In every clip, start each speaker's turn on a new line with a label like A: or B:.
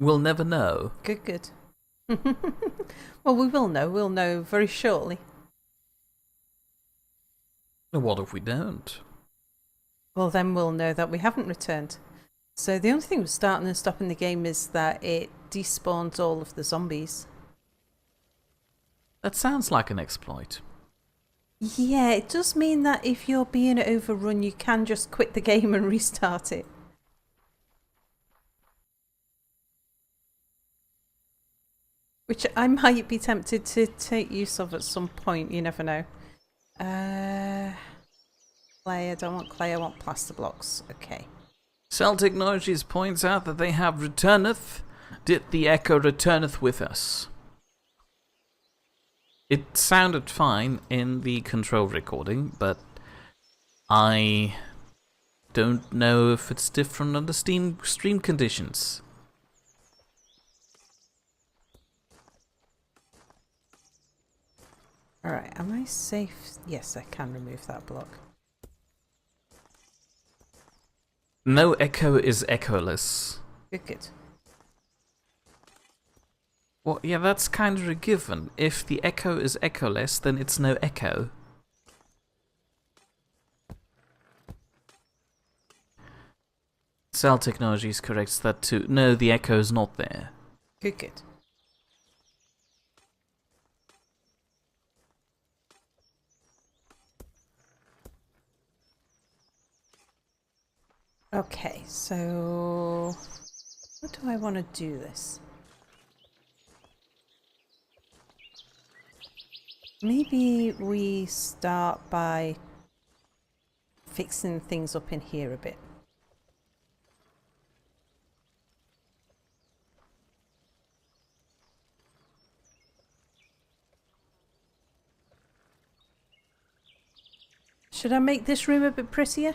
A: We'll never know.
B: Good, good. Well, we will know. We'll know very shortly.
A: What if we don't?
B: Well, then we'll know that we haven't returned. So the only thing with starting and stopping the game is that it despawns all of the zombies.
A: That sounds like an exploit.
B: Yeah, it does mean that if you're being overrun, you can just quit the game and restart it. Which I might be tempted to take use of at some point, you never know. Clay, I don't want clay, I want plaster blocks. Okay.
A: Cell Technologies points out that they have returneth. Did the echo returneth with us? It sounded fine in the control recording, but I don't know if it's different under stream conditions.
B: Alright, am I safe? Yes, I can remove that block.
A: No echo is echoless.
B: Good, good.
A: Well, yeah, that's kind of a given. If the echo is echoless, then it's no echo. Cell Technologies corrects that too. No, the echo is not there.
B: Good, good. Okay, so what do I want to do this? Maybe we start by fixing things up in here a bit. Should I make this room a bit prettier?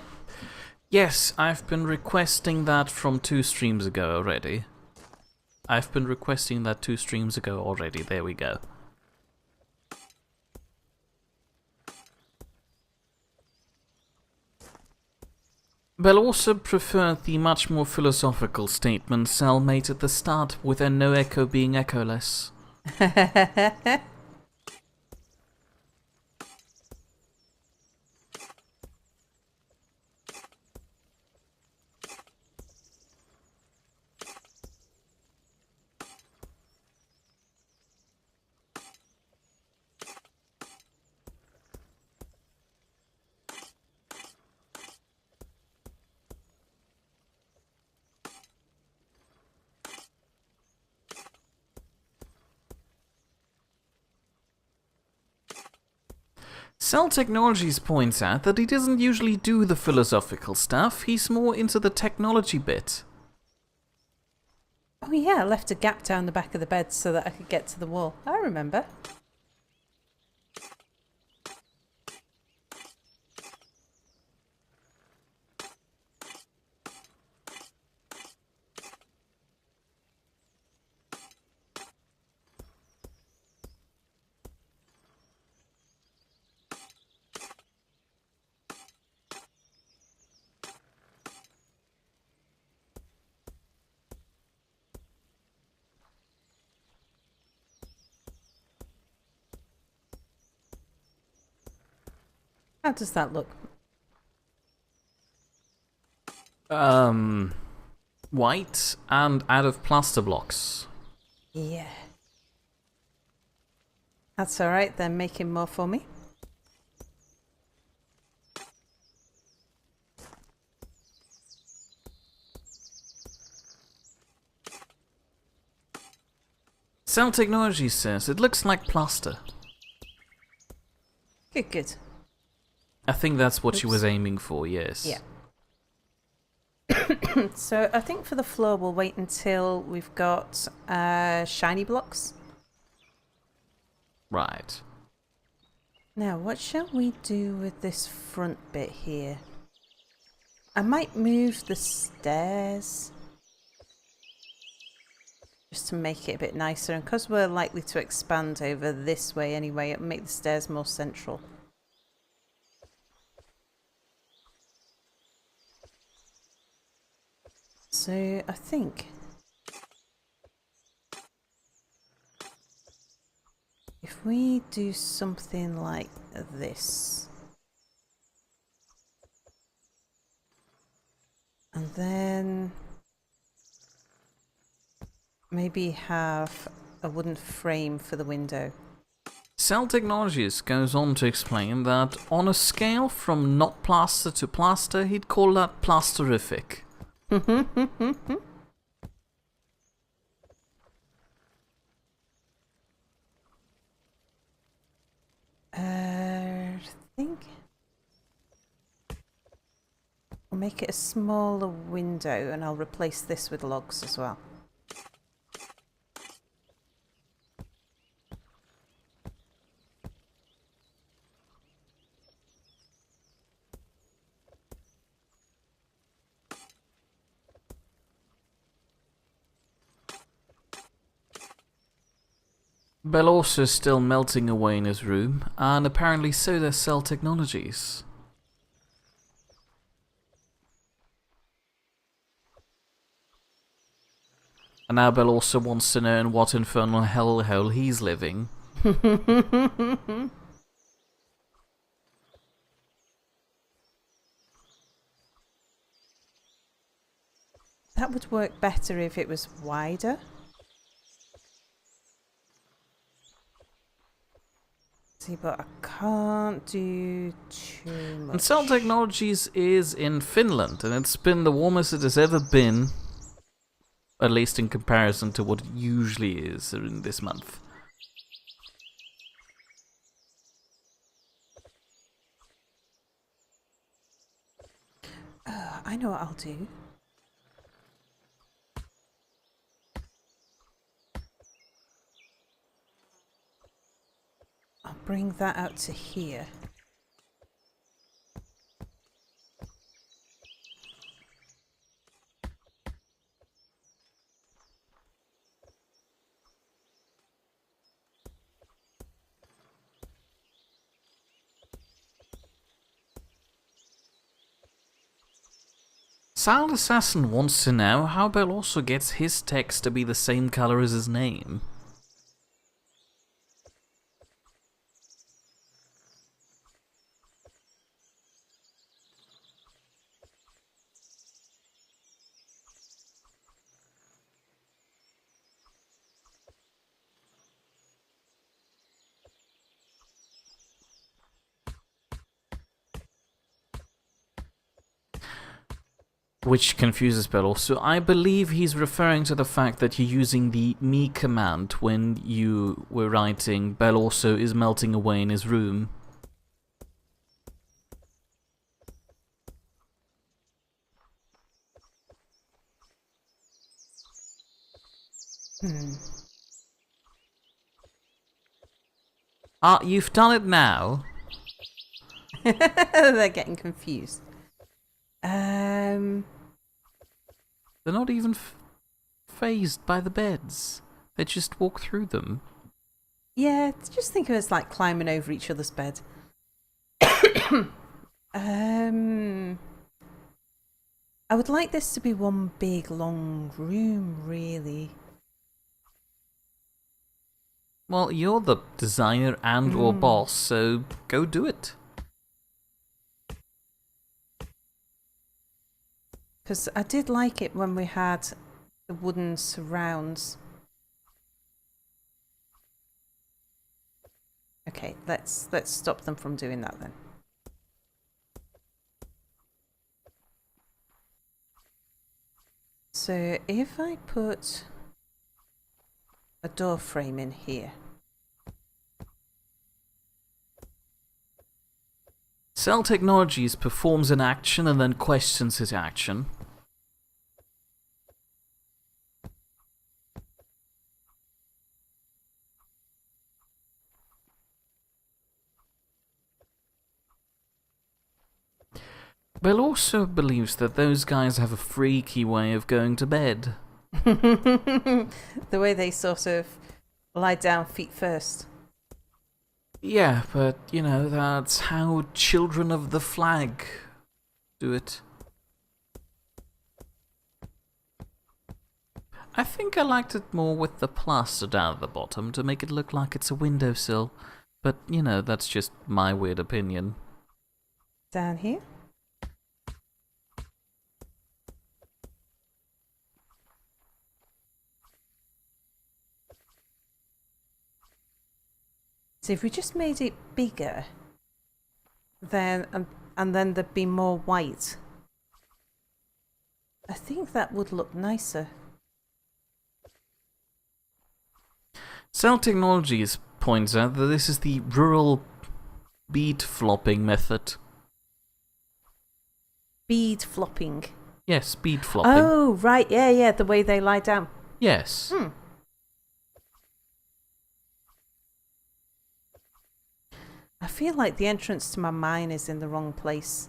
A: Yes, I've been requesting that from 2 streams ago already. There we go. Bell also preferred the much more philosophical statement Cell made at the start, with a no echo being echoless. Cell Technologies points out that he doesn't usually do the philosophical stuff, he's more into the technology bit.
B: Oh yeah, I left a gap down the back of the bed so that I could get to the wall. I remember. How does that look?
A: White and out of plaster blocks.
B: Yeah. That's alright, they're making more for me.
A: Cell Technologies says it looks like plaster.
B: Good, good.
A: I think that's what she
B: Oops.
A: was aiming for, yes.
B: Yeah. So I think for the floor we'll wait until we've got shiny blocks.
A: Right.
B: Now, what shall we do with this front bit here? I might move the stairs just to make it a bit nicer, and because we're likely to expand over this way anyway, it'll make the stairs more central. So I think If we do something like this, and then maybe have a wooden frame for the window.
A: Cell Technologies goes on to explain that on a scale from not plaster to plaster, he'd call that plasterific.
B: I think I'll make it a smaller window and I'll replace this with logs as well.
A: Belorso is still melting away in his room, and apparently so does Cell Technologies. And now Belorso wants to know in what infernal hellhole he's living.
B: That would work better if it was wider. See, but I can't do too much.
A: And Cell Technologies is in Finland, and it's been the warmest it has ever been, at least in comparison to what it usually is in this month.
B: I know what I'll do. I'll bring that out to here.
A: Sound Assassin wants to know how Belorso gets his text to be the same color as his name. Which confuses Belorso. I believe he's referring to the fact that you're using the me command when you were writing Belorso is melting away in his room. Ah, you've done it now.
B: They're getting confused.
A: They're not even phased by the beds. They just walk through them.
B: Yeah, just think of it as like climbing over each other's bed. I would like this to be one big long room, really.
A: Well, you're the designer and or boss, so go do it.
B: Because I did like it when we had the wooden surrounds. Okay, let's stop them from doing that then. So if I put a door frame in here.
A: Cell Technologies performs an action and then questions his action. Belorso believes that those guys have a freaky way of going to bed.
B: The way they sort of lie down feet first.
A: Yeah, but, you know, that's how children of the flag do it. I think I liked it more with the plaster down at the bottom to make it look like it's a windowsill. But, you know, that's just my weird opinion.
B: Down here. So if we just made it bigger, then and then there'd be more white, I think that would look nicer.
A: Cell Technologies points out that this is the rural bead flopping method.
B: Bead flopping.
A: Yes, bead flopping.
B: Oh, right, yeah, the way they lie down.
A: Yes.
B: I feel like the entrance to my mine is in the wrong place.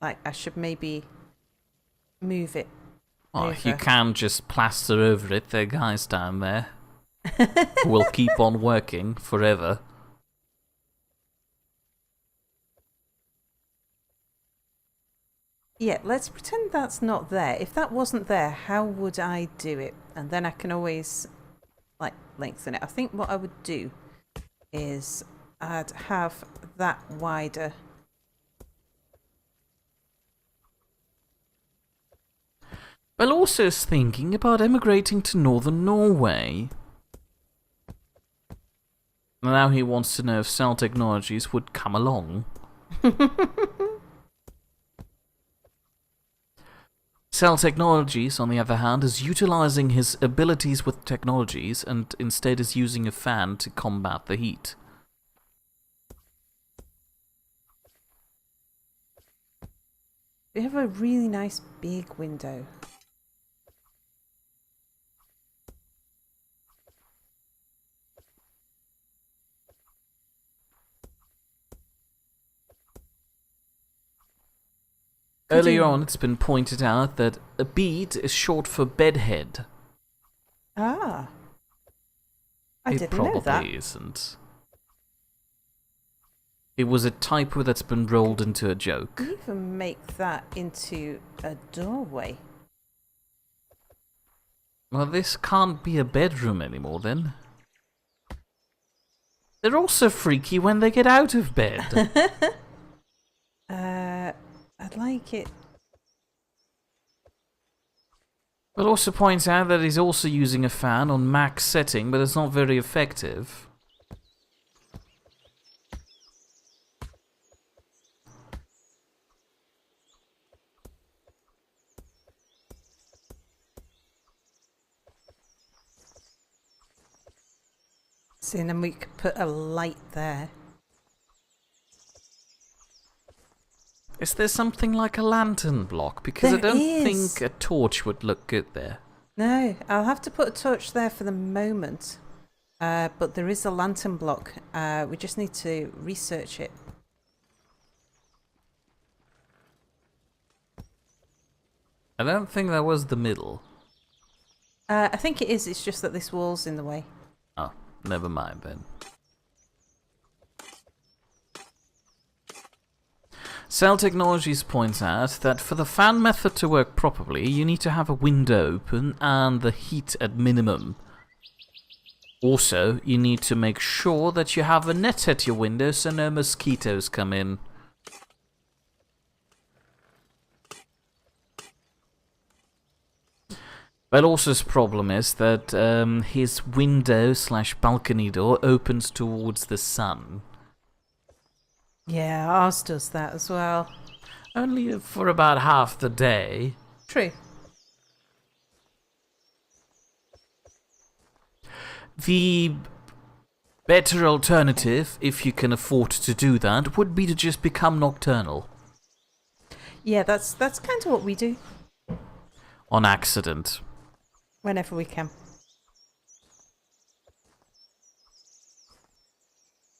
B: Like, I should maybe move it.
A: Oh,
B: over.
A: you can just plaster over it. There are guys down there who will keep on working forever.
B: Yeah, let's pretend that's not there. If that wasn't there, how would I do it? And then I can always, like, lengthen it. I think what I would do is I'd have that wider.
A: Bell also is thinking about emigrating to northern Norway. Now he wants to know if Cell Technologies would come along. Cell Technologies, on the other hand, is utilizing his abilities with technologies and instead is using a fan to combat the heat.
B: We have a really nice big window.
A: Earlier on, it's been pointed out that a bead is short for bedhead.
B: Ah. I
A: It
B: didn't know that.
A: probably isn't. It was a typo that's been rolled into a joke.
B: You even make that into a doorway.
A: Well, this can't be a bedroom anymore, then. They're also freaky when they get out of bed.
B: I'd like it.
A: But also points out that he's also using a fan on max setting, but it's not very effective.
B: See, and then we could put a light there.
A: Is there something like a lantern block? Because I
B: There
A: don't
B: is.
A: think a torch would look good there.
B: No, I'll have to put a torch there for the moment. But there is a lantern block. We just need to research it.
A: I don't think that was the middle.
B: I think it is. It's just that this wall's in the way.
A: Oh, never mind then. Cell Technologies points out that for the fan method to work properly, you need to have a window open and the heat at minimum. Also, you need to make sure that you have a net at your window so no mosquitoes come in. But also his problem is that his window/balcony door opens towards the sun.
B: Yeah, ours does that as well.
A: Only for about half the day.
B: True.
A: The better alternative, if you can afford to do that, would be to just become nocturnal.
B: Yeah, that's kind of what we do
A: On accident.
B: whenever we can.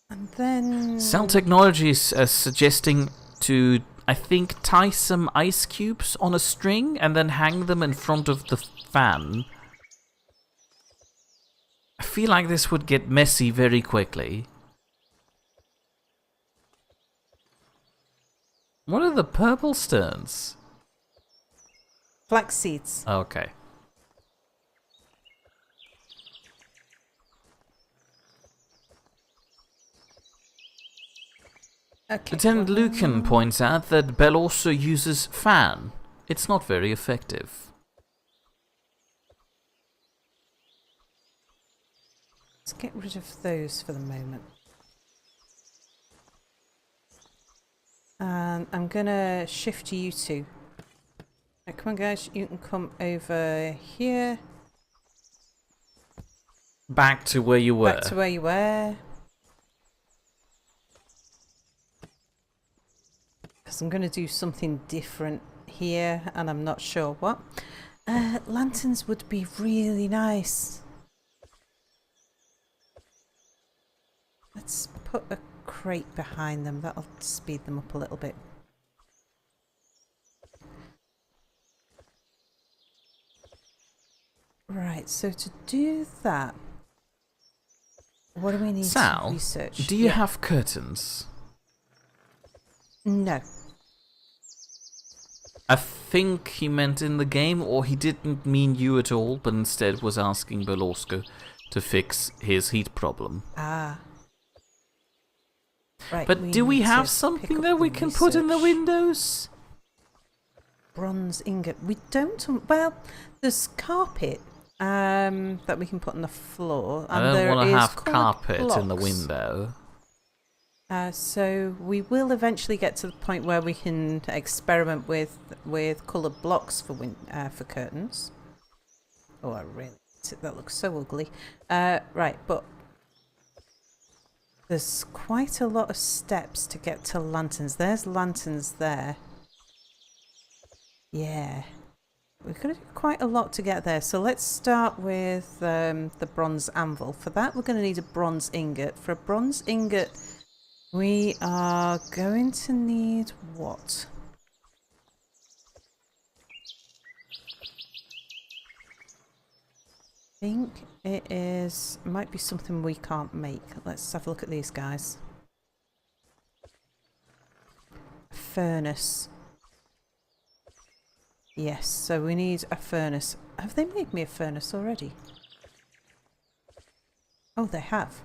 B: And then...
A: Cell Technologies is suggesting to, I think, tie some ice cubes on a string and then hang them in front of the fan. I feel like this would get messy very quickly. What are the purple stones?
B: Flax seeds.
A: Okay.
B: Okay.
A: Lieutenant Lucan points out that Bell also uses fan. It's not very effective.
B: Let's get rid of those for the moment. And I'm gonna shift you two. Right, come on, guys. You can come over here.
A: Back to where you were.
B: Back to where you were. Because I'm gonna do something different here, and I'm not sure what. Lanterns would be really nice. Let's put a crate behind them. That'll speed them up a little bit. Right, so to do that, what do we need
A: Sal,
B: to research?
A: do you have curtains?
B: No.
A: I think he meant in the game, or he didn't mean you at all, but instead was asking Belorsko to fix his heat problem.
B: Ah. Right,
A: But do we
B: need
A: have
B: to
A: something
B: pick up
A: that we
B: the
A: can put in the
B: research.
A: windows?
B: Bronze ingot. We don't. Well, there's carpet that we can put on the floor.
A: I
B: And
A: don't
B: there
A: want to
B: is
A: have
B: coloured
A: carpet in the
B: blocks.
A: window.
B: So we will eventually get to the point where we can experiment with coloured blocks for curtains. Oh, I really that looks so ugly. Right, but there's quite a lot of steps to get to lanterns. There's lanterns there. Yeah, we've got to do quite a lot to get there. So let's start with the bronze anvil. For that, we're going to need a bronze ingot. For a bronze ingot, we are going to need what? I think it might be something we can't make. Let's have a look at these guys. Furnace. Yes, so we need a furnace. Have they made me a furnace already? Oh, they have.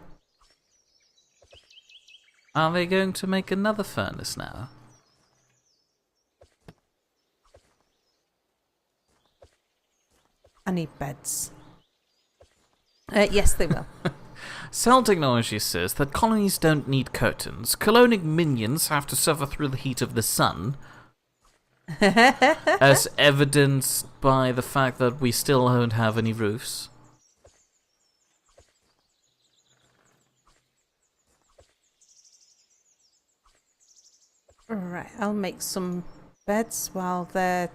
A: Are they going to make another furnace now?
B: I need beds. Yes, they will.
A: Cell Technology says that colonies don't need curtains. Colonic minions have to suffer through the heat of the sun. As evidenced by the fact that we still don't have any roofs.
B: Right, I'll make some beds while they're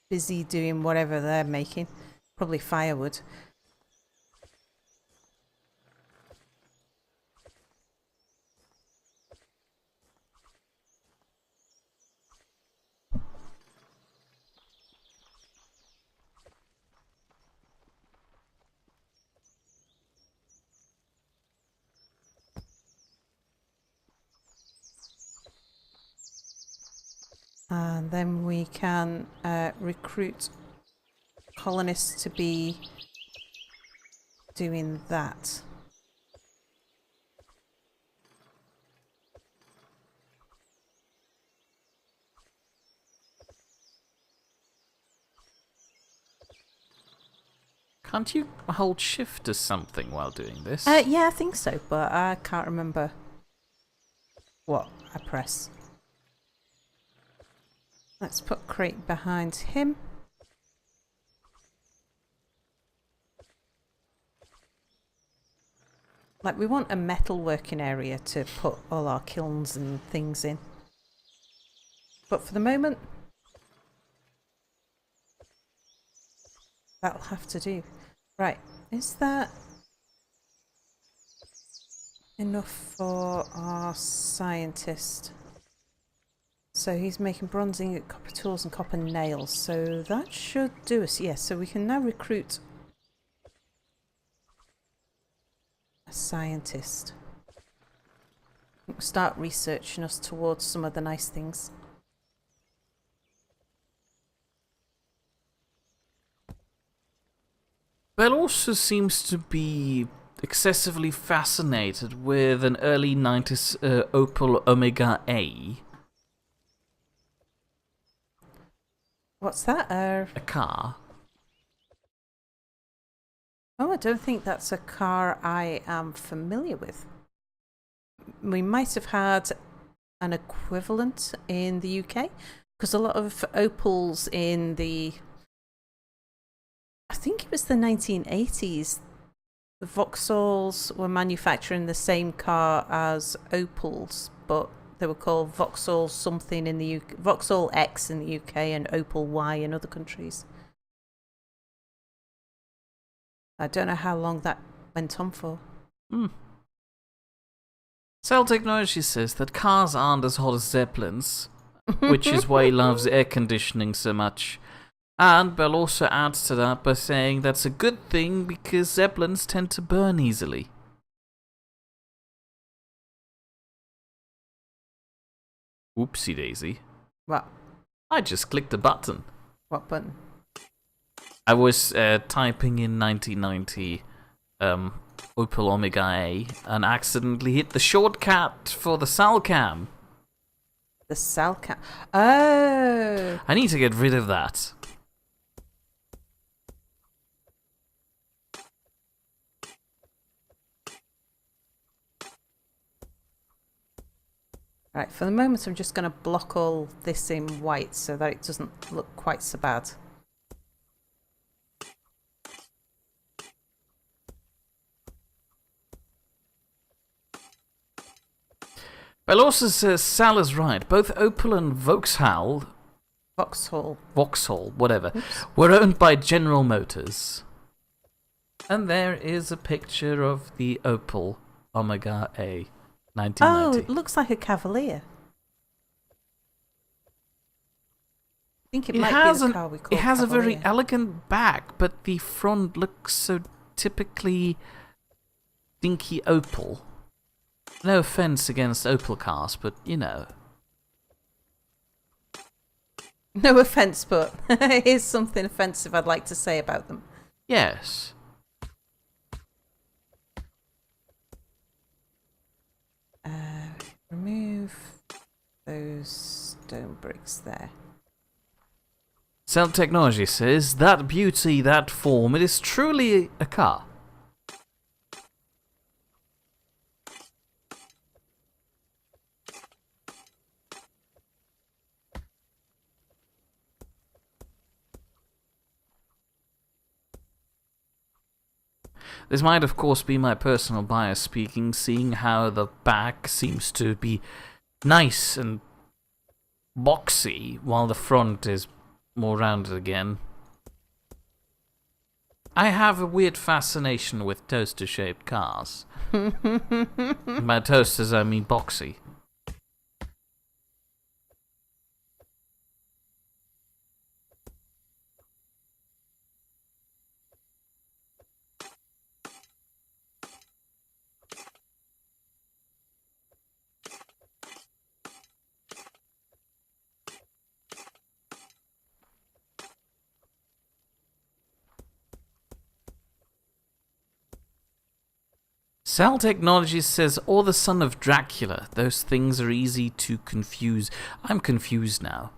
B: busy doing whatever they're making. Probably firewood. And then we can recruit colonists to be doing that.
A: Can't you hold shift or something while doing this?
B: Yeah, I think so, but I can't remember what I press. Let's put crate behind him. Like, we want a metal working area to put all our kilns and things in. But for the moment, that'll have to do. Right, is that enough for our scientist? So he's making bronze ingot, copper tools and copper nails. So that should do us. Yes, so we can now recruit a scientist. We'll start researching us towards some of the nice things.
A: Bell also seems to be excessively fascinated with an early 90s Opel Omega A.
B: What's that?
A: A car.
B: Oh, I don't think that's a car I am familiar with. We might have had an equivalent in the UK, because a lot of Opels in the, I think it was the 1980s, the Vauxhalls were manufacturing the same car as Opels, but they were called Vauxhall something in the UK, Vauxhall X in the UK and Opel Y in other countries. I don't know how long that went on for.
A: Cell Technology says that cars aren't as hot as Zeppelins, which is why he loves air conditioning so much. And Bell also adds to that by saying that's a good thing because Zeppelins tend to burn easily. Oopsie daisy.
B: What?
A: I just clicked a button.
B: What button?
A: I was typing in 1990 Opel Omega A and accidentally hit the shortcut for the Salcam.
B: The Salcam. Oh!
A: I need to get rid of that.
B: Right, for the moment I'm just going to block all this in white so that it doesn't look quite so bad.
A: Bell also says Sal is right. Both Opel and Vauxhall, whatever, were owned by General Motors. And there is a picture of the Opel Omega A, 1990.
B: Oh, it looks like a Cavalier. I think it might be the car we call
A: It has
B: Cavalier.
A: a very elegant back, but the front looks so typically dinky Opel. No offense against Opel cars, but you know.
B: No offence, but here's something offensive I'd like to say about them.
A: Yes.
B: Remove those stone bricks there.
A: Cell Technology says, that beauty, that form, it is truly a car. This might, of course, be my personal bias speaking, seeing how the back seems to be nice and boxy, while the front is more rounded again. I have a weird fascination with toaster-shaped cars. By toasters, I mean boxy. Cell Technology says, or the son of Dracula. Those things are easy to confuse. I'm confused now.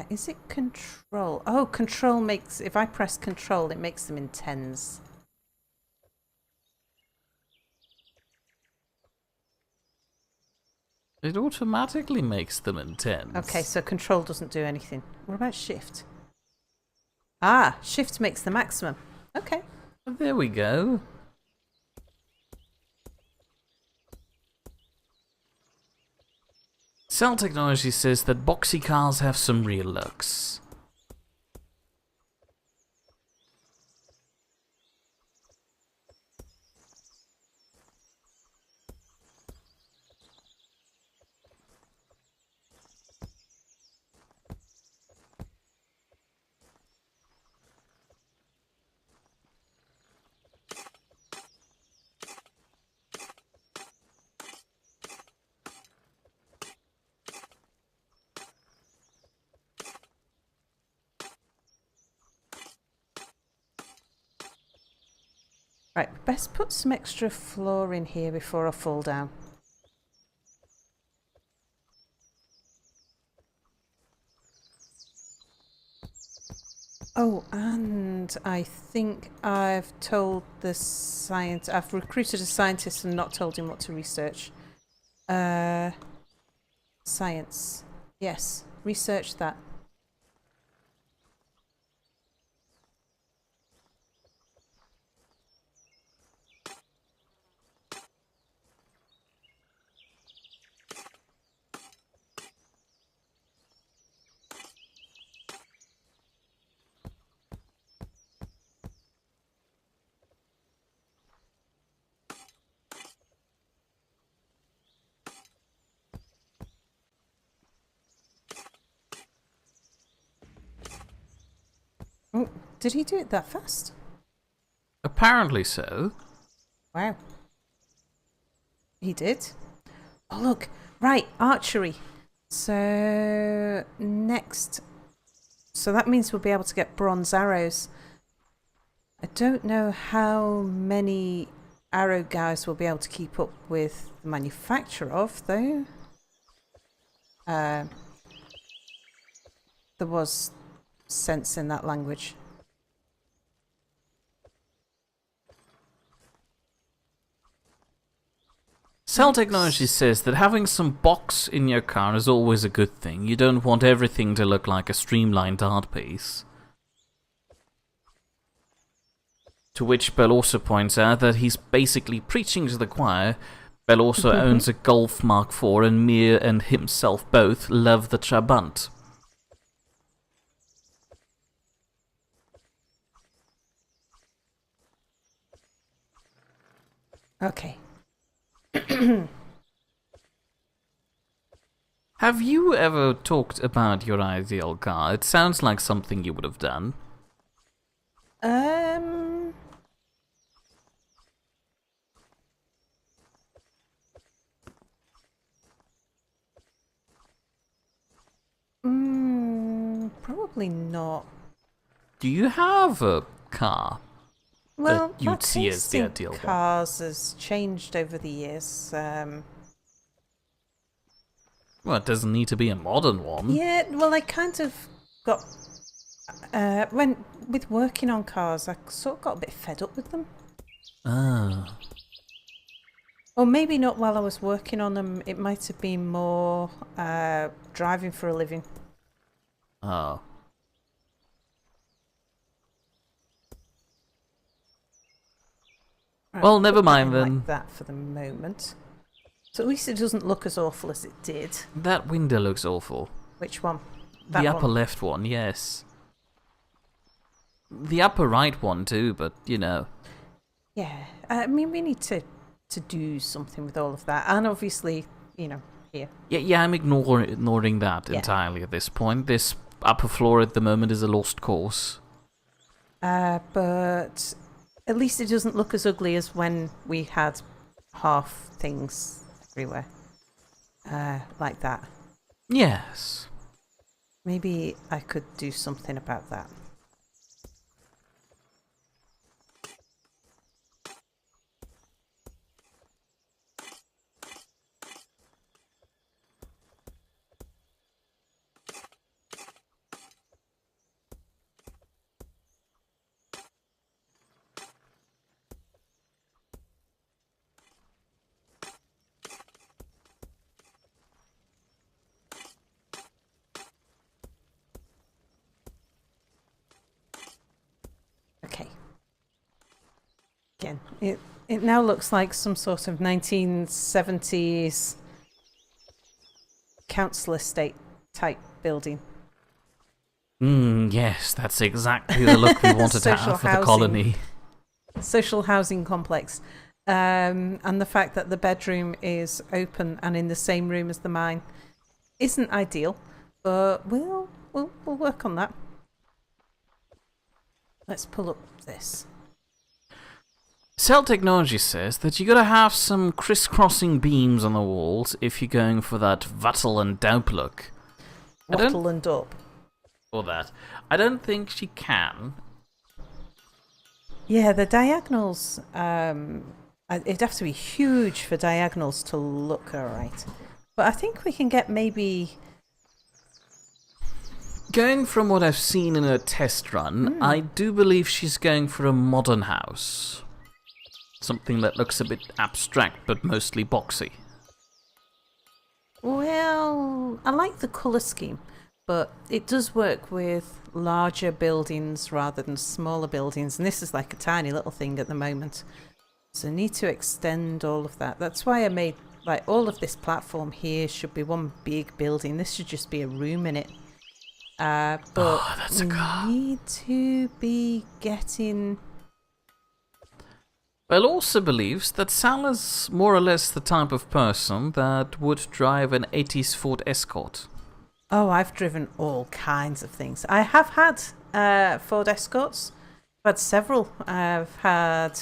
B: Is it control? Oh, control makes, if I press control, it makes them in tens.
A: It automatically makes them in tens.
B: Okay, so control doesn't do anything. What about shift? Ah, shift makes the maximum. Okay.
A: There we go. Cell Technology says that boxy cars have some real looks.
B: Right, best put some extra floor in here before I fall down. Oh, and I think I've told the I've recruited a scientist and not told him what to research. Science. Yes, research that. Oh, did he do it that fast?
A: Apparently so.
B: Wow. He did. Oh, look. Right, archery. So, next. So that means we'll be able to get bronze arrows. I don't know how many arrow guys we'll be able to keep up with the manufacture of, though. There was sense in that language.
A: Cell Technology says that having some box in your car is always a good thing. You don't want everything to look like a streamlined art piece. To which Bell also points out that he's basically preaching to the choir. Bell also owns a Golf Mark IV, and Mir and himself both love the Trabant.
B: Okay.
A: Have you ever talked about your ideal car? It sounds like something you would have done.
B: Probably not.
A: Do you have a car?
B: Well,
A: you'd
B: my
A: see as
B: taste
A: the
B: in
A: ideal one.
B: cars has changed over the years.
A: Well, it doesn't need to be a modern one.
B: Yeah, well, I kind of got when with working on cars, I sort of got a bit fed up with them.
A: Ah.
B: Or maybe not while I was working on them. It might have been more driving for a living.
A: Oh.
B: Right,
A: Well, never
B: put that
A: mind
B: in
A: then.
B: Like that for the moment. So at least it doesn't look as awful as it did.
A: That window looks awful.
B: Which one?
A: The
B: That
A: upper
B: one.
A: left one, yes. The upper right one too, but you know.
B: Yeah, I mean we need to do something with all of that, and obviously, you know, here.
A: Yeah, I'm ignoring that entirely at this point. This upper floor at the moment is a lost cause.
B: But at least it doesn't look as ugly as when we had half things everywhere. Like that.
A: Yes.
B: Maybe I could do something about that. Okay. Again, it now looks like some sort of 1970s council estate type building.
A: Yes, that's exactly the look we wanted to
B: Social
A: have for the
B: housing.
A: colony.
B: Social housing complex. And the fact that the bedroom is open and in the same room as the mine isn't ideal, but we'll work on that. Let's pull up this.
A: Cell Technology says that you gotta have some crisscrossing beams on the walls if you're going for that Wattle and Daup look.
B: Wattle and up.
A: Or that. I don't think she can.
B: Yeah, the diagonals. It'd have to be huge for diagonals to look alright. But I think we can get maybe.
A: Going from what I've seen in her test run, I do believe she's going for a modern house. Something that looks a bit abstract, but mostly boxy.
B: Well, I like the colour scheme, but it does work with larger buildings rather than smaller buildings, and this is like a tiny little thing at the moment. So I need to extend all of that. That's why I made, like, all of this platform here should be one big building. This should just be a room in it. But
A: that's a car.
B: we need to be getting...
A: Belle also believes that Sal is more or less the type of person that would drive an 80s Ford Escort.
B: Oh, I've driven all kinds of things. I have had Ford Escorts. I've had several. I've had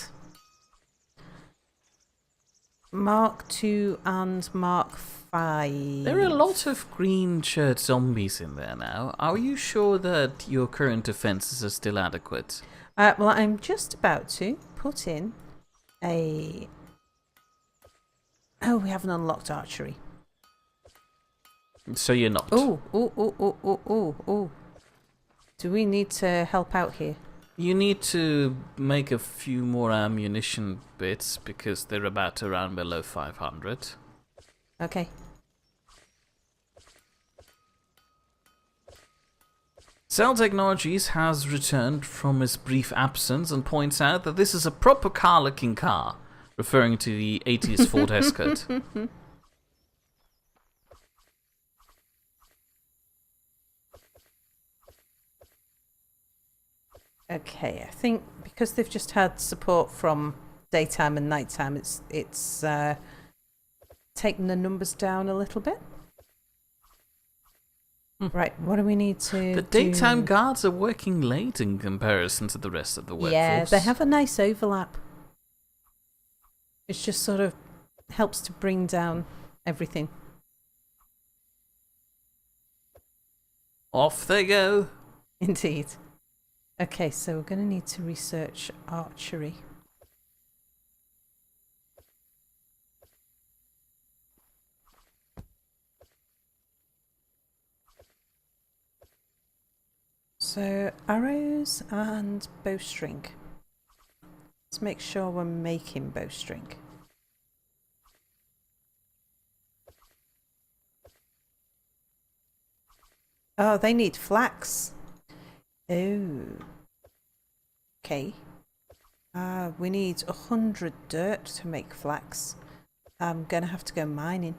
B: Mark II and Mark V.
A: There are a lot of green shirt zombies in there now. Are you sure that your current defenses are still adequate?
B: Well, I'm just about to put in a... Oh, we haven't unlocked archery.
A: So you're not.
B: Oh. Do we need to help out here?
A: You need to make a few more ammunition bits because they're about around below 500.
B: Okay.
A: Cell Technologies has returned from his brief absence and points out that this is a proper car-looking car, referring to the 80s Ford Escort.
B: Okay, I think because they've just had support from daytime and nighttime, it's taken the numbers down a little bit. Right, what do we need to
A: The daytime guards are working late in comparison to the rest of the workforce.
B: Yeah, they have a nice overlap. It just sort of helps to bring down everything.
A: Off they go.
B: Indeed. Okay, so we're going to need to research archery. So, arrows and bowstring. Let's make sure we're making bowstring. Oh, they need flax. Oh. Okay. We need 100 dirt to make flax. I'm gonna have to go mining.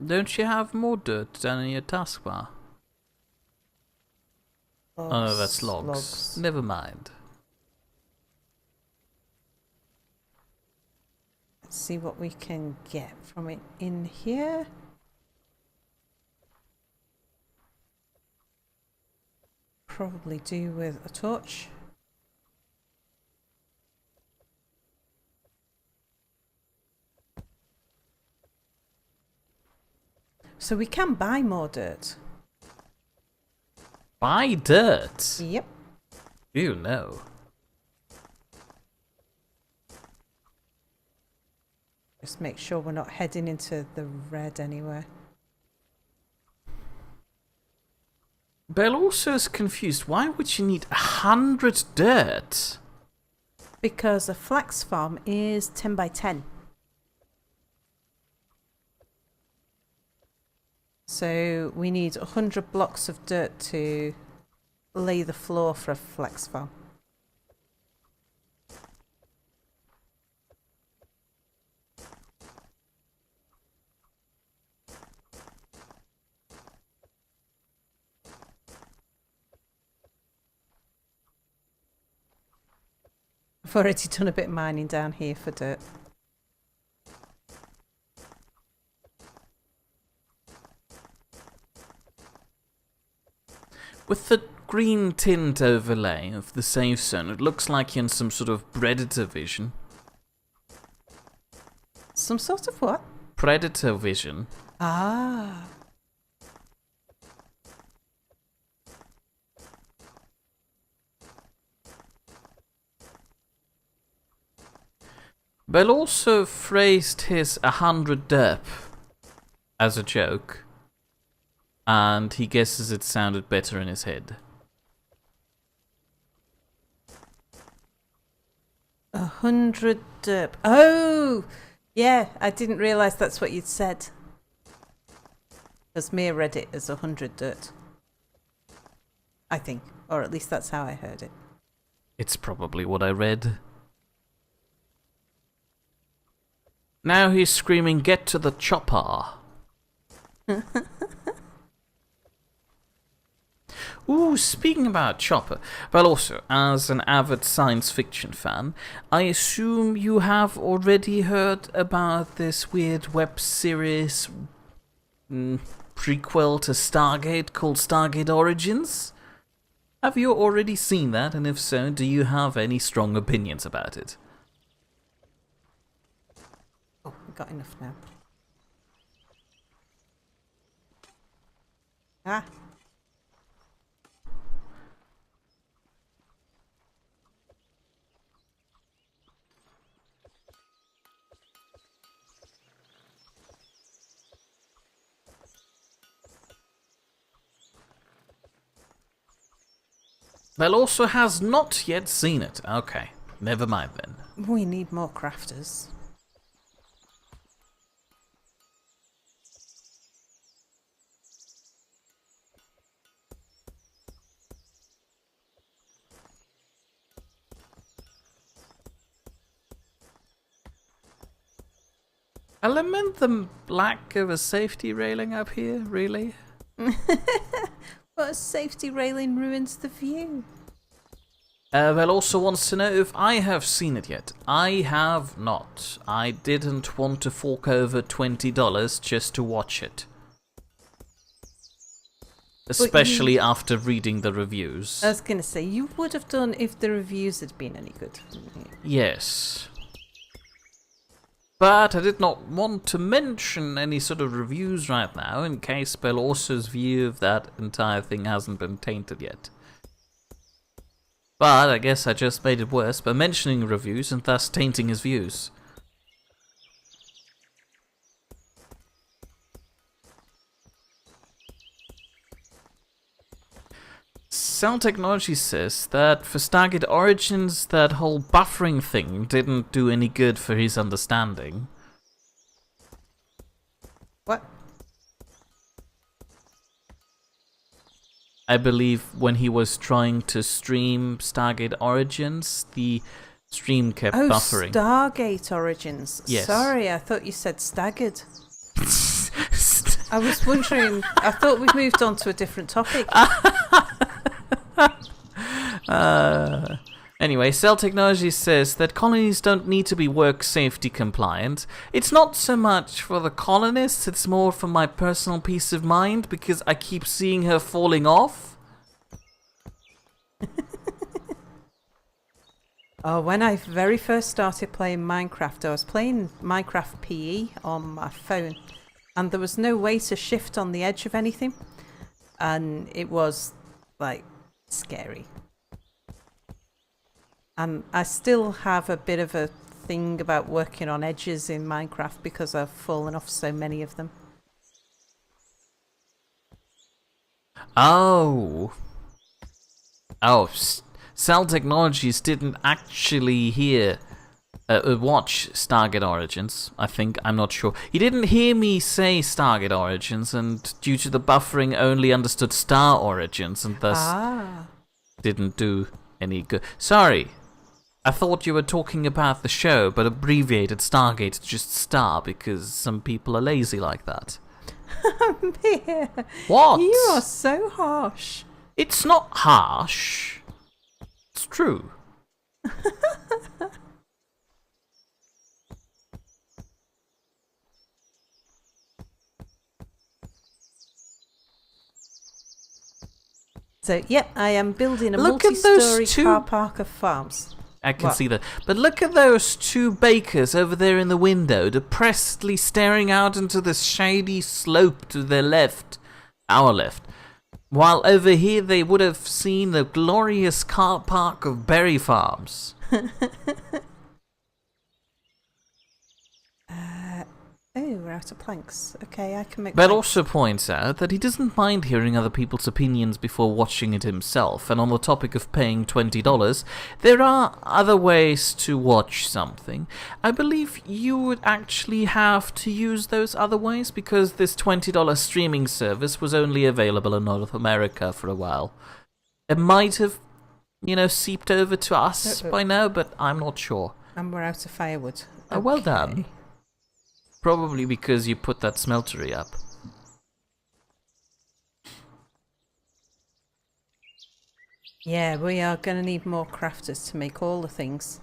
A: Don't you have more dirt down in your taskbar? Oh no, that's logs. Never mind.
B: Let's see what we can get from it in here. Probably do with a torch. So we can buy more dirt.
A: Buy dirt?
B: Yep.
A: You know.
B: Just make sure we're not heading into the red anywhere.
A: Belle also is confused. Why would you need 100 dirt?
B: Because a flax farm is 10 by 10. So we need 100 blocks of dirt to lay the floor for a flax farm. I've already done a bit of mining down here for dirt.
A: With the green tint overlay of the safe zone, it looks like you're in some sort of predator vision.
B: Some sort of what?
A: Predator vision.
B: Ah.
A: Bell also phrased his 100 derp as a joke, and he guesses it sounded better in his head.
B: 100 derp. Oh! Yeah, I didn't realise that's what you'd said. Because Mia read it as 100 dirt. I think. Or at least that's how I heard it.
A: It's probably what I read. Now he's screaming, "Get to the chopper!" Ooh, speaking about Chopper, well, also, as an avid science fiction fan, I assume you have already heard about this weird web series prequel to Stargate called Stargate Origins? Have you already seen that, and if so, do you have any strong opinions about it?
B: Oh, we got enough now. Ah.
A: Bell also has not yet seen it. Okay, never mind then.
B: We need more crafters.
A: I lament the lack of a safety railing up here, really.
B: But a safety railing ruins the view.
A: Bell also wants to know if I have seen it yet. I have not. I didn't want to fork over $20 just to watch it. Especially after reading the reviews.
B: I was going to say, you would have done if the reviews had been any good.
A: Yes. But I did not want to mention any sort of reviews right now in case Bell Orso's view of that entire thing hasn't been tainted yet. But I guess I just made it worse by mentioning reviews and thus tainting his views. Cell Technology says that for Stargate Origins, that whole buffering thing didn't do any good for his understanding.
B: What?
A: I believe when he was trying to stream Stargate Origins, the stream kept buffering.
B: Stargate Origins.
A: Yes.
B: Sorry, I thought you said staggered. I was wondering, I thought we'd moved on to a different topic.
A: Anyway, Cell Technology says that colonies don't need to be work safety compliant. It's not so much for the colonists, it's more for my personal peace of mind because I keep seeing her falling off.
B: Oh, when I very first started playing Minecraft, I was playing Minecraft PE on my phone, and there was no way to shift on the edge of anything, and it was like scary. And I still have a bit of a thing about working on edges in Minecraft because I've fallen off so many of them.
A: Oh, Cell Technologies didn't actually watch Stargate Origins, I think. I'm not sure. He didn't hear me say Stargate Origins, and due to the buffering, only understood Star Origins, and thus didn't do any good. Sorry. I thought you were talking about the show, but abbreviated Stargate to just Star, because some people are lazy like that.
B: Mia,
A: What?
B: you are so harsh.
A: It's not harsh. It's true.
B: So, yep, I am building a
A: Look at
B: multi-story
A: those two-
B: car park of farms.
A: I can
B: What?
A: see that. But look at those two bakers over there in the window, depressedly staring out into the shady slope to their left. Our left. While over here they would have seen the glorious car park of berry farms.
B: out of planks. Okay, I can make
A: Bell
B: planks.
A: also points out that he doesn't mind hearing other people's opinions before watching it himself, and on the topic of paying $20, there are other ways to watch something. I believe you would actually have to use those other ways, because this $20 streaming service was only available in North America for a while. It might have, seeped over to us by now, but I'm not sure.
B: And we're out of firewood.
A: Oh, well
B: Okay.
A: done. Probably because you put that smeltery up.
B: Yeah, we are going to need more crafters to make all the things.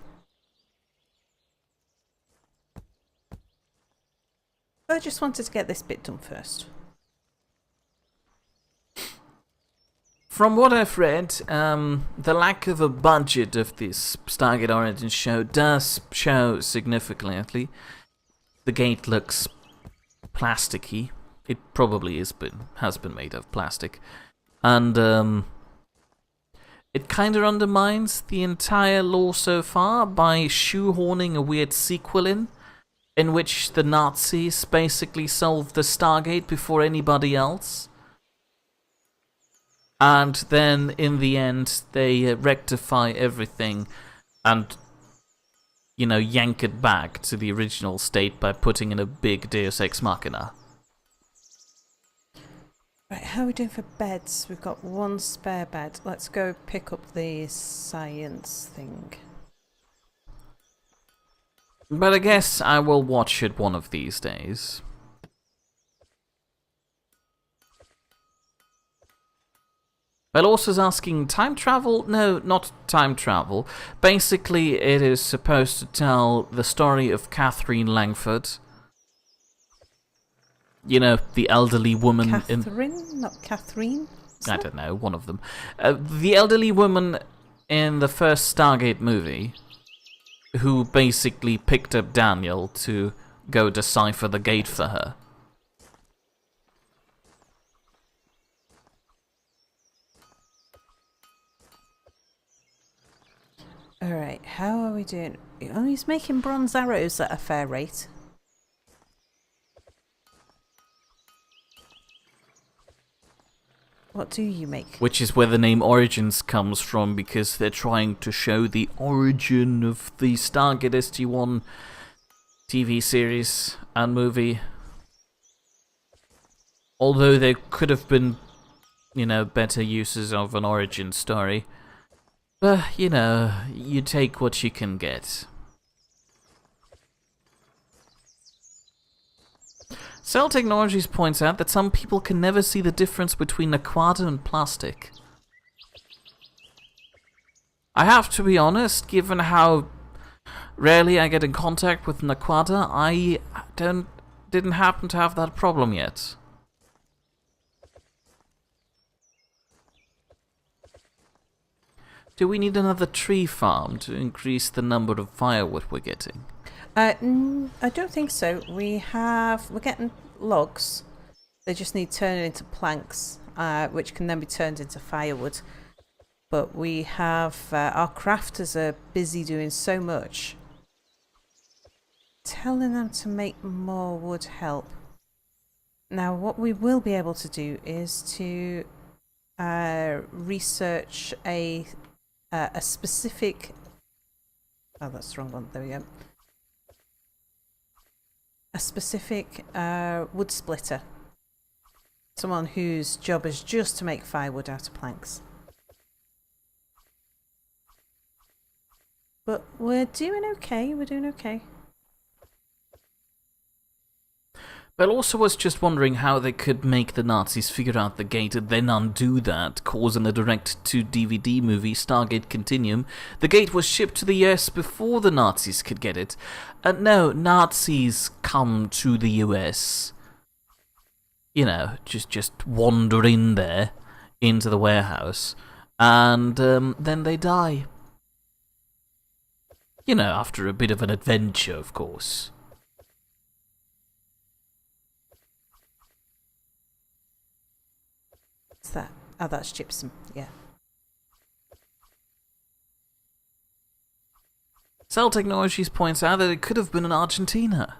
B: But I just wanted to get this bit done first.
A: From what I've read, the lack of a budget of this Stargate Origins show does show significantly. The gate looks plasticky. It probably has been made of plastic. And it kind of undermines the entire lore so far by shoehorning a weird sequel in which the Nazis basically solved the Stargate before anybody else. And then, in the end, they rectify everything and, yank it back to the original state by putting in a big Deus Ex Machina.
B: Right, how are we doing for beds? We've got one spare bed. Let's go pick up the science thing.
A: But I guess I will watch it one of these days. Belorsa's asking, time travel? No, not time travel. Basically, it is supposed to tell the story of Catherine Langford. The elderly woman
B: Catherine? Not Catherine?
A: I don't know, one of them. The elderly woman in the first Stargate movie, who basically picked up Daniel to go decipher the gate for her.
B: Alright, how are we doing? Oh, he's making bronze arrows at a fair rate. What do you make?
A: Which is where the name Origins comes from, because they're trying to show the origin of the Stargate SG-1 TV series and movie. Although there could have been, better uses of an origin story. But, you take what you can get. Cell Technologies points out that some people can never see the difference between Naquadah and plastic. I have to be honest, given how rarely I get in contact with Naquadah, I didn't happen to have that problem yet. Do we need another tree farm to increase the number of firewood we're getting?
B: I don't think so. We're getting logs. They just need turning into planks, which can then be turned into firewood. But we have, our crafters are busy doing so much. Telling them to make more would help. Now, what we will be able to do is to research a specific... Oh, that's the wrong one. There we go. A specific wood splitter. Someone whose job is just to make firewood out of planks. But we're doing okay. We're doing okay.
A: Bell also was just wondering how they could make the Nazis figure out the gate and then undo that, causing a direct-to-DVD movie, Stargate Continuum. The gate was shipped to the US before the Nazis could get it. No, Nazis come to the US. Just wander in there, into the warehouse, and then they die. After a bit of an adventure, of course.
B: What's that? Oh, that's gypsum. Yeah.
A: Cell Technologies points out that it could have been in Argentina.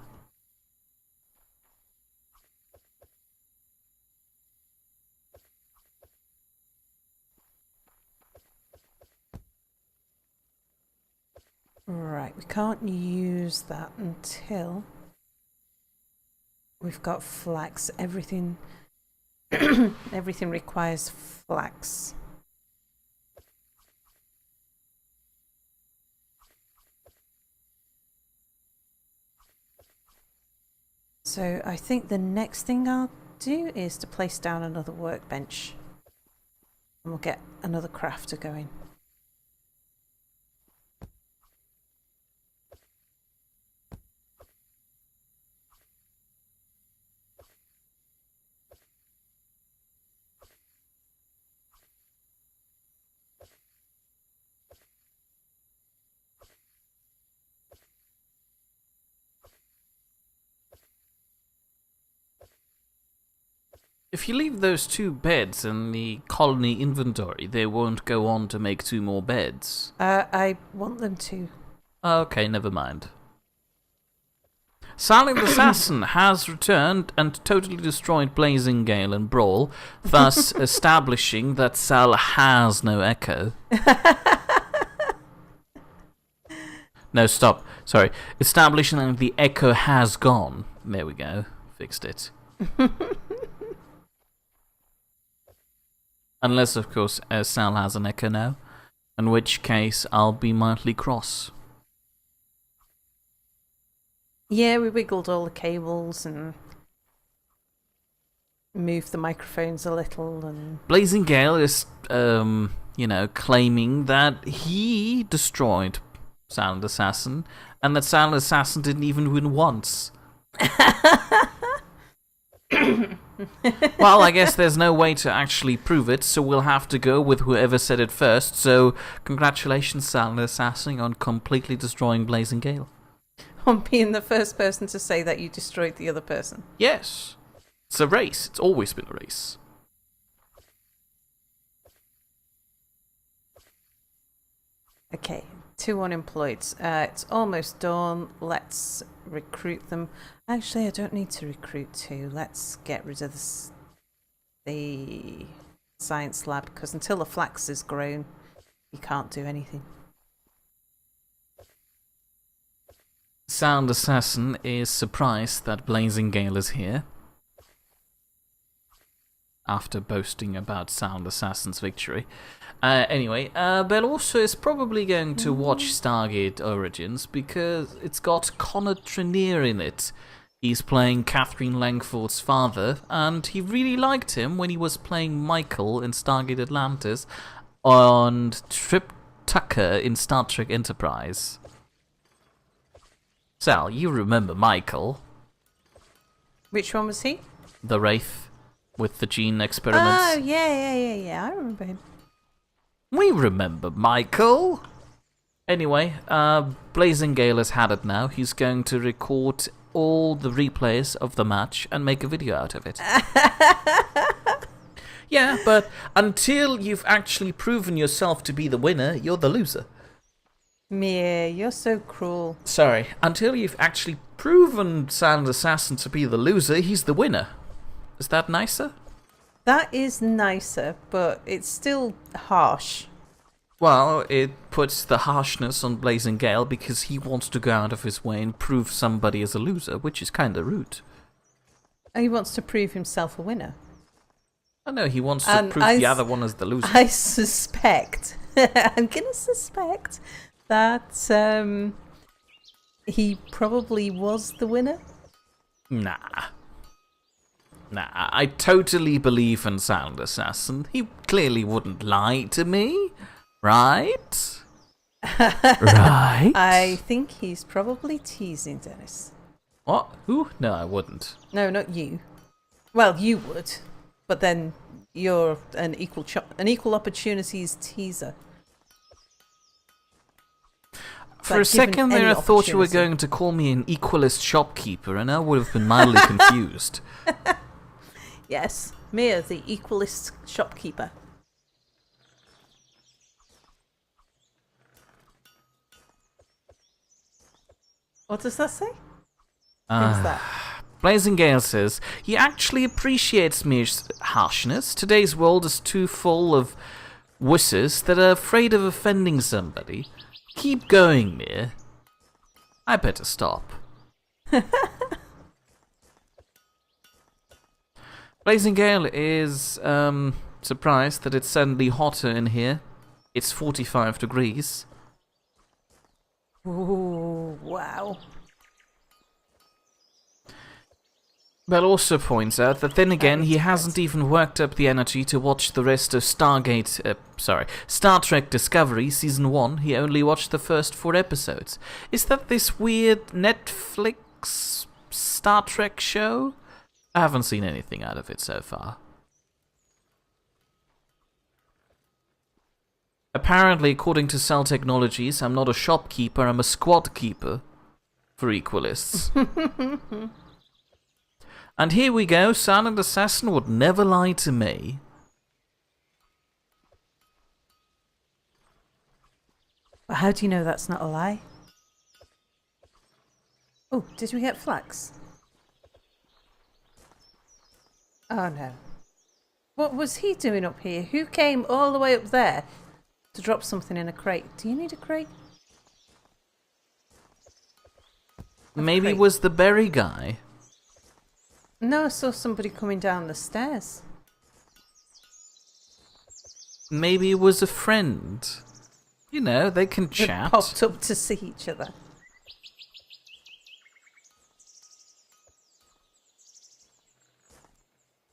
B: Right, we can't use that until we've got flax. Everything everything requires flax. So I think the next thing I'll do is to place down another workbench. And we'll get another crafter going.
A: If you leave those 2 beds in the colony inventory, they won't go on to make 2 more beds.
B: I want them to.
A: Okay, never mind. Sally the Assassin has returned and totally destroyed Blazing Gale and Brawl, thus establishing that Sal has no echo. No, stop. Sorry. Establishing that the echo has gone. There we go. Fixed it. Unless, of course, Sal has an echo now, in which case I'll be mildly cross.
B: Yeah, we wiggled all the cables and moved the microphones a little. And
A: Blazing Gale is, claiming that he destroyed Silent Assassin, and that Silent Assassin didn't even win once. Well, I guess there's no way to actually prove it, so we'll have to go with whoever said it first. So, congratulations, Silent Assassin, on completely destroying Blazing Gale.
B: on being the first person to say that you destroyed the other person.
A: Yes. It's a race. It's always been a race.
B: Okay, 2 unemployed. It's almost done. Let's recruit them. Actually, I don't need to recruit 2. Let's get rid of the science lab, because until the flax is grown, you can't do anything.
A: Sound Assassin is surprised that Blazing Gale is here, after boasting about Sound Assassin's victory. Anyway, Bell also is probably going to watch Stargate Origins because it's got Connor Trenier in it. He's playing Catherine Langford's father, and he really liked him when he was playing Michael in Stargate Atlantis and Trip Tucker in Star Trek Enterprise. Sal, you remember Michael?
B: Which one was he?
A: The Wraith with the gene experiments.
B: Oh, yeah. I remember him.
A: We remember Michael. Anyway, Blazing Gale has had it now. He's going to record all the replays of the match and make a video out of it. Yeah, but until you've actually proven yourself to be the winner, you're the loser.
B: Mia, you're so cruel.
A: Sorry, until you've actually proven Silent Assassin to be the loser, he's the winner. Is that nicer?
B: That is nicer, but it's still harsh.
A: Well, it puts the harshness on Blazing Gale because he wants to go out of his way and prove somebody as a loser, which is kind of rude.
B: He wants to prove himself a winner.
A: I know, he wants to prove the other one as the loser.
B: I suspect, I'm going to suspect that he probably was the winner.
A: Nah, I totally believe in Sound Assassin. He clearly wouldn't lie to me, right? Right?
B: I think he's probably teasing Dennis.
A: What? Who? No, I wouldn't.
B: No, not you. Well, you would, but then you're an equal opportunities teaser.
A: For a second there, I thought you were going to call me an equalist shopkeeper, and I would have been mildly confused.
B: Yes, Mia, the equalist shopkeeper. What does that say? What's that?
A: Blazing Gale says, he actually appreciates Mia's harshness. Today's world is too full of wusses that are afraid of offending somebody. Keep going, Mir. I better stop. Blazing Gale is surprised that it's suddenly hotter in here. It's 45 degrees.
B: Ooh, wow.
A: Bell also points out that then again he hasn't even worked up the energy to watch the rest of Star Trek Discovery Season 1. He only watched the first 4 episodes. Is that this weird Netflix Star Trek show? I haven't seen anything out of it so far. Apparently, according to Cell Technologies, I'm not a shopkeeper, I'm a squad keeper for Equalists. And here we go, Silent Assassin would never lie to me.
B: Well, how do you know that's not a lie? Oh, did we get flax? Oh no. What was he doing up here? Who came all the way up there to drop something in a crate? Do you need a crate?
A: Maybe it was the berry guy.
B: No, I saw somebody coming down the stairs.
A: Maybe it was a friend. You know, they can
B: They
A: chat.
B: popped up to see each other.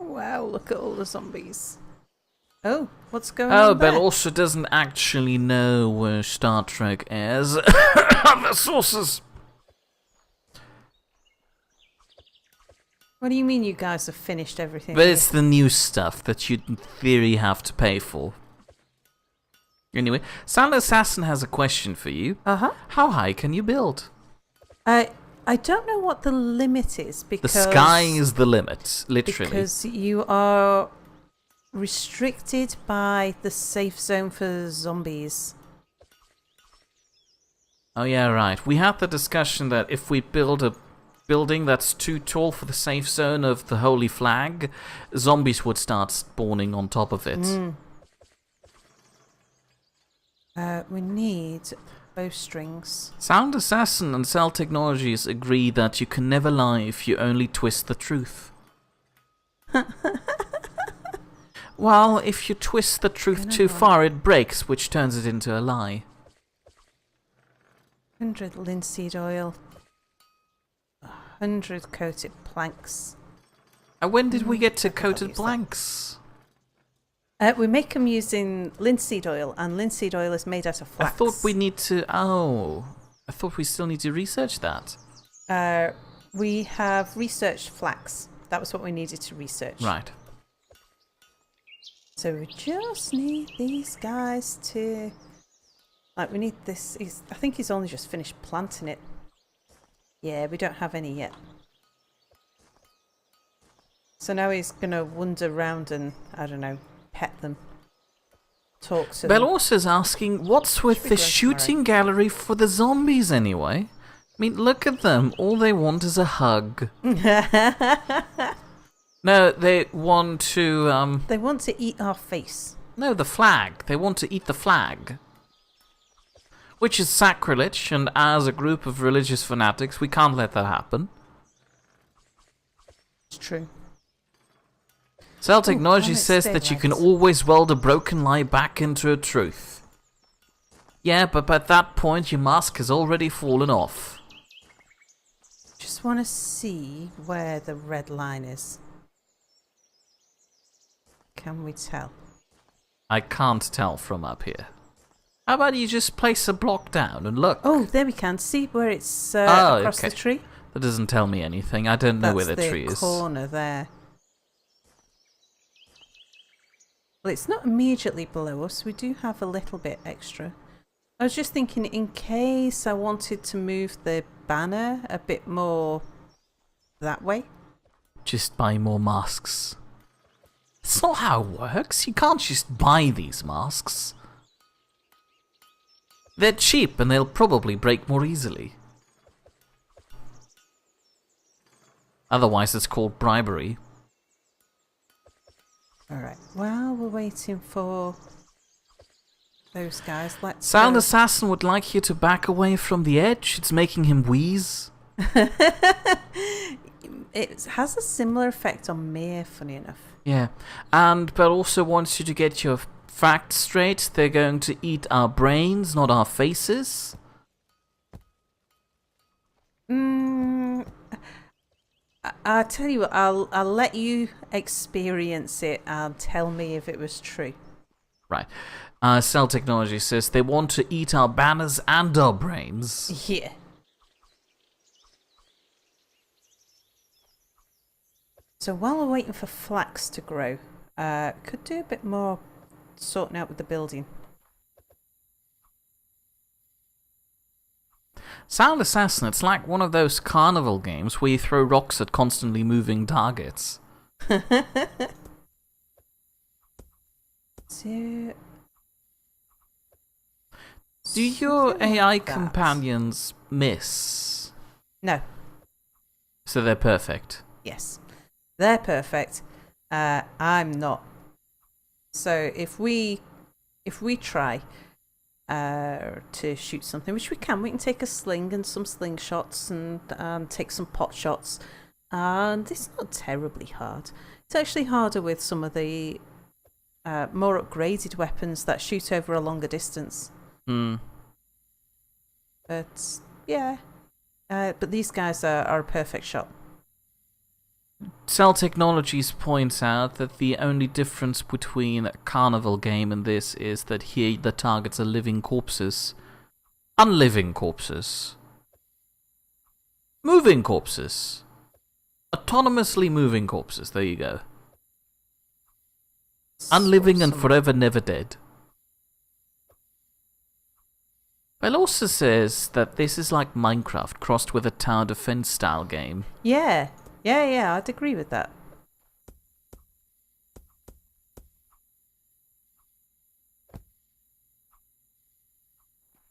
B: Wow, look at all the zombies. Oh, what's going on
A: Oh,
B: there?
A: Bell also doesn't actually know where Star Trek airs. The sources.
B: What do you mean you guys have finished everything?
A: But
B: here?
A: it's the new stuff that you in theory have to pay for. Anyway, Silent Assassin has a question for you.
B: Uh-huh.
A: How high can you build?
B: I don't know what the limit is
A: The
B: because...
A: sky is the limit, literally.
B: Because you are restricted by the safe zone for zombies.
A: Oh yeah, right. We had the discussion that if we build a building that's too tall for the safe zone of the Holy Flag, zombies would start spawning on top of it.
B: We need bowstrings.
A: Sound Assassin and Cell Technologies agree that you can never lie if you only twist the truth. Well, if you twist the truth too far, it breaks, which turns it into a lie.
B: 100 linseed oil. 100 coated planks.
A: And when did we get to
B: I think I'll
A: coated
B: use that.
A: blanks?
B: We make them using linseed oil, and linseed oil is made out of
A: I
B: flax.
A: thought we need to... Oh. I thought we still need to research that.
B: We have researched flax. That was what we needed to research.
A: Right.
B: So we just need these guys to... Like, we need this... I think he's only just finished planting it. Yeah, we don't have any yet. So now he's going to wander around and, I don't know, pet them. Talk to them.
A: Belorsa's asking, what's with
B: Should we
A: the
B: go
A: shooting gallery for the zombies anyway? I mean, look at them. All they want is a hug. No, they want to,
B: They want to eat our face.
A: No, the flag. They want to eat the flag. Which is sacrilege, and as a group of religious fanatics, we can't let that happen.
B: It's true.
A: Cell Technology
B: damn it,
A: says
B: stay
A: that you
B: right.
A: can always weld a broken lie back into a truth. Yeah, but at that point, your mask has already fallen off.
B: Just want to see where the red line is. Can we tell?
A: I can't tell from up here. How about you just place a block down and look?
B: Oh, there we can. See where it's
A: Oh,
B: across
A: okay.
B: the tree?
A: That doesn't tell me anything. I don't know
B: That's
A: where the tree
B: the
A: is.
B: corner there. Well, it's not immediately below us. We do have a little bit extra. I was just thinking, in case I wanted to move the banner a bit more that way.
A: Just buy more masks. That's not how it works. You can't just buy these masks. They're cheap and they'll probably break more easily. Otherwise, it's called bribery.
B: Alright, while we're waiting for those guys. Let's
A: Silent
B: go.
A: Assassin would like you to back away from the edge. It's making him wheeze.
B: It has a similar effect on me, funny enough.
A: Yeah, and Bell also wants you to get your facts straight. They're going to eat our brains, not our faces.
B: I'll tell you what, I'll let you experience it and tell me if it was true.
A: Right. Cell Technology says they want to eat our banners and our brains.
B: Yeah. So while we're waiting for flax to grow, could do a bit more sorting out with the building.
A: Silent Assassin, it's like one of those carnival games where you throw rocks at constantly moving targets.
B: So,
A: Do your
B: something
A: AI
B: like that.
A: companions miss?
B: No.
A: So they're perfect.
B: Yes. They're perfect. I'm not. So if we try to shoot something, which we can take a sling and some slingshots and take some pot shots, and it's not terribly hard. It's actually harder with some of the more upgraded weapons that shoot over a longer distance. But yeah, but these guys are a perfect shot.
A: Cell Technologies points out that the only difference between a carnival game and this is that here the targets are living corpses. Unliving corpses. Moving corpses. Autonomously moving corpses, there you go. Unliving and forever never dead. Well, also says that this is like Minecraft crossed with a tower defense style game.
B: Yeah, I'd agree with that.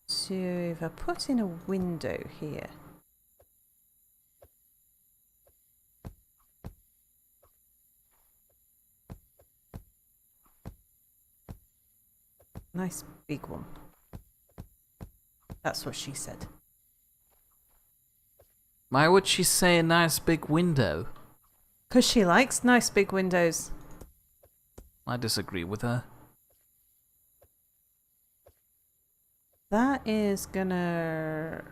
B: So if I put in a window here. Nice big one. That's what she said.
A: Why would she say a nice big window?
B: 'Cause she likes nice big windows.
A: I disagree with her.
B: That is gonna...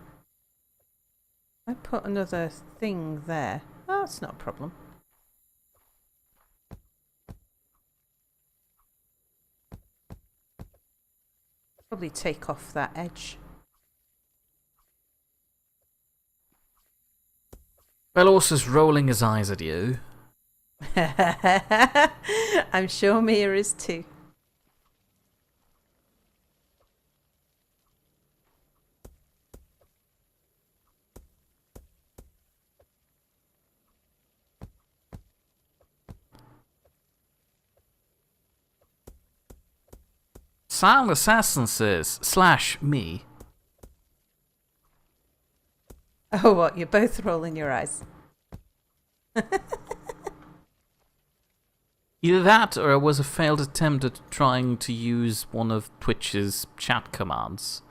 B: I put another thing there. Oh, that's not a problem. Probably take off that edge.
A: Belorsa's rolling his eyes at you.
B: I'm sure Mia is too.
A: Silent Assassin says, /me.
B: Oh, what? You're both rolling your eyes.
A: Either that or it was a failed attempt at trying to use one of Twitch's chat commands.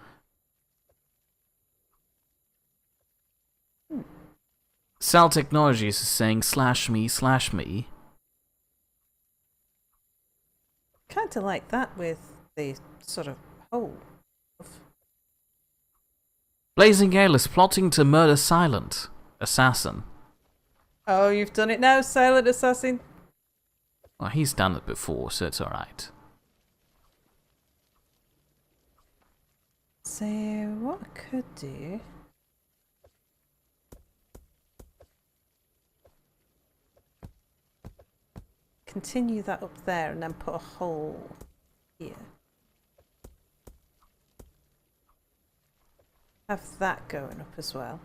A: Cell Technologies is saying /me.
B: Kind of like that with the sort of hole.
A: Blazing Gale is plotting to murder Silent Assassin.
B: Oh, you've done it now, Silent Assassin.
A: Well, he's done it before, so it's alright.
B: So, what I could do... continue that up there and then put a hole here. Have that going up as well.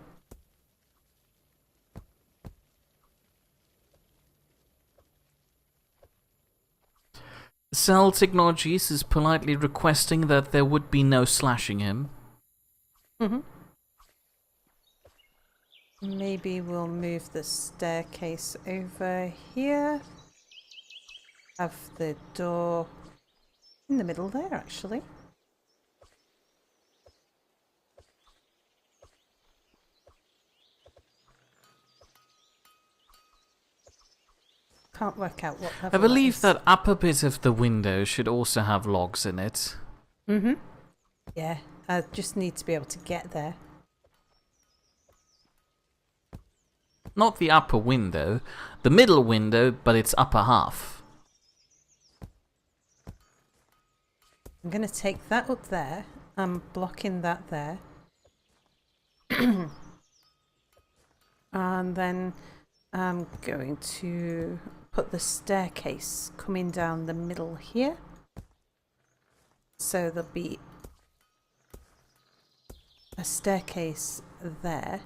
A: Cell Technologies is politely requesting that there would be no slashing him.
B: Maybe we'll move the staircase over here. Have the door in the middle there, actually. can't work out what level
A: I believe
B: is.
A: that upper bit of the window should also have logs in it.
B: Mm-hmm. Yeah, I just need to be able to get there.
A: Not the upper window, the middle window, but its upper half.
B: I'm going to take that up there. I'm blocking that there. And then I'm going to put the staircase coming down the middle here. So there'll be a staircase there.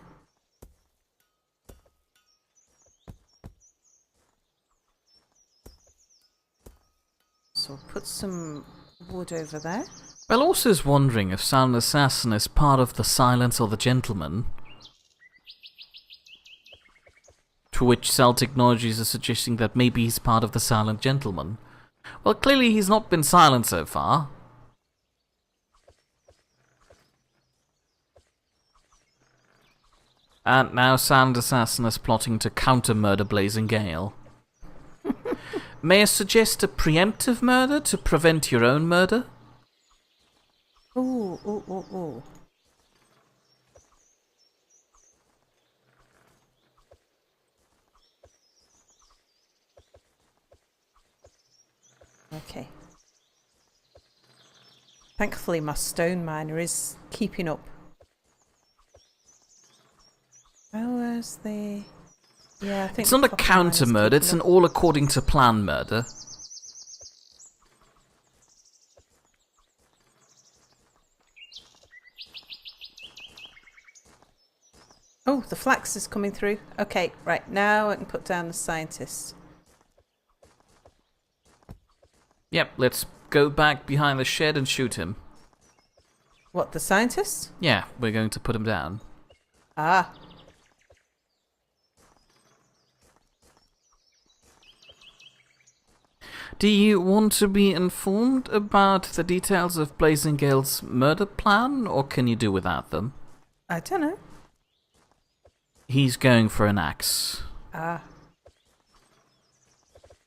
B: So I'll put some wood over there.
A: Belos is wondering if Silent Assassin is part of the Silence or the Gentleman. To which Cell Technologies is suggesting that maybe he's part of the Silent Gentleman. Well, clearly he's not been silent so far. And now Silent Assassin is plotting to counter-murder Blazing Gale. May I suggest a preemptive murder to prevent your own murder?
B: Ooh, ooh, ooh, ooh. Okay. Thankfully, my stone miner is keeping up. Oh, where's the... Yeah, I think
A: It's not a
B: the copper miner's
A: counter murder, it's
B: keeping
A: an
B: up.
A: all according to plan murder.
B: Oh, the flax is coming through. Okay, right, now I can put down the scientist.
A: Yep, let's go back behind the shed and shoot him.
B: What, the scientist?
A: Yeah, we're going to put him down.
B: Ah.
A: Do you want to be informed about the details of Blazing Gale's murder plan, or can you do without them?
B: I don't know.
A: He's going for an axe.
B: Ah.